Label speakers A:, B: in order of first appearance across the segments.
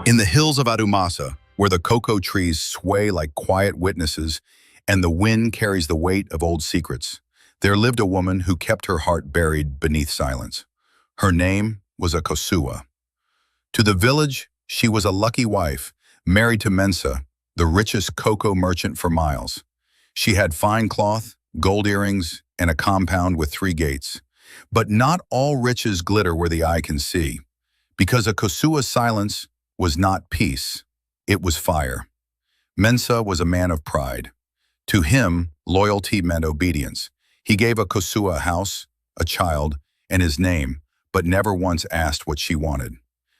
A: In the hills of Adumasa, where the cocoa trees sway like quiet witnesses and the wind carries the weight of old secrets, there lived a woman who kept her heart buried beneath silence. Her name was Akosua. To the village, she was a lucky wife, married to Mensa, the richest cocoa merchant for miles. She had fine cloth, gold earrings, and a compound with 3 gates. But not all riches glitter where the eye can see, because Akosua's silence was not peace, it was fire. Mensa was a man of pride. To him, loyalty meant obedience. He gave Akosua a house, a child, and his name, but never once asked what she wanted.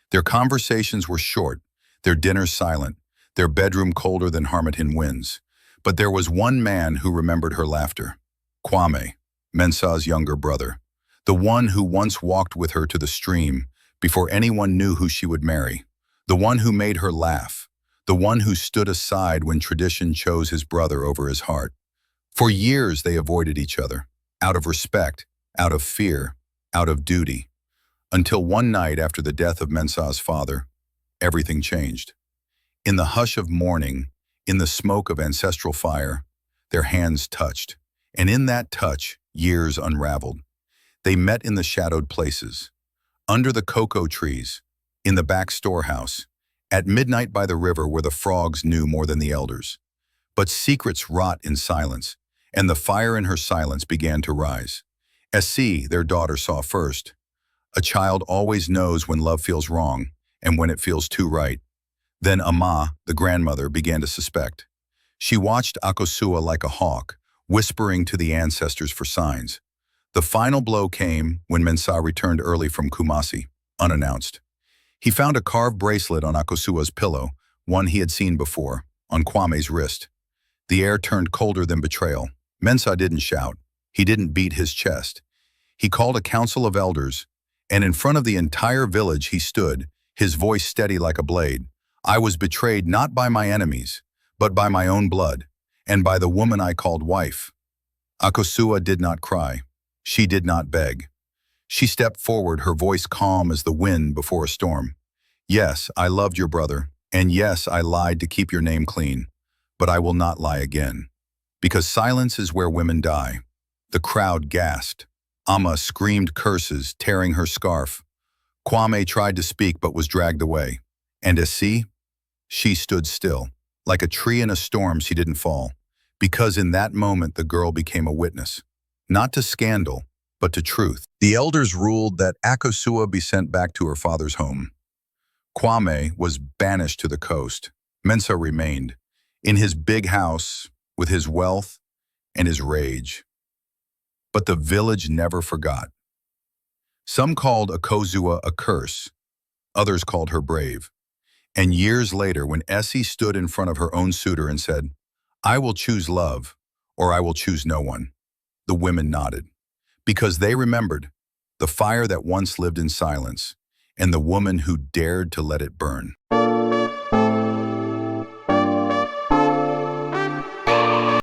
A: Their conversations were short, their dinners silent, their bedroom colder than Harmattan winds. But there was one man who remembered her laughter. Kwame, Mensa's younger brother, the one who once walked with her to the stream before anyone knew who she would marry, the one who made her laugh, the one who stood aside when tradition chose his brother over his heart. For years they avoided each other, out of respect, out of fear, out of duty, until one night after the death of Mensa's father, everything changed. In the hush of mourning, in the smoke of ancestral fire, their hands touched, and in that touch, years unraveled. They met in the shadowed places, under the cocoa trees, in the back storehouse, at midnight by the river where the frogs knew more than the elders. But secrets rot in silence, and the fire in her silence began to rise. Essie, their daughter, saw first. A child always knows when love feels wrong and when it feels too right. Then Ama, the grandmother, began to suspect. She watched Akosua like a hawk, whispering to the ancestors for signs. The final blow came when Mensa returned early from Kumasi, unannounced. He found a carved bracelet on Akosua's pillow, one he had seen before, on Kwame's wrist. The air turned colder than betrayal. Mensa didn't shout. He didn't beat his chest. He called a council of elders, and in front of the entire village he stood, his voice steady like a blade. I was betrayed not by my enemies, but by my own blood, and by the woman I called wife. Akosua did not cry. She did not beg. She stepped forward, her voice calm as the wind before a storm. Yes, I loved your brother, and yes, I lied to keep your name clean, but I will not lie again. Because silence is where women die. The crowd gasped. Amma screamed curses, tearing her scarf. Kwame tried to speak but was dragged away. And Essie? She stood still. Like a tree in a storm, she didn't fall. Because in that moment the girl became a witness. Not to scandal, but to truth. The elders ruled that Akosua be sent back to her father's home. Kwame was banished to the coast. Mensa remained, in his big house, with his wealth and his rage. But the village never forgot. Some called Akosua a curse, others called her brave. And years later, when Essie stood in front of her own suitor and said, I will choose love, or I will choose no one, the women nodded. Because they remembered the fire that once lived in silence and the woman who dared to let it burn.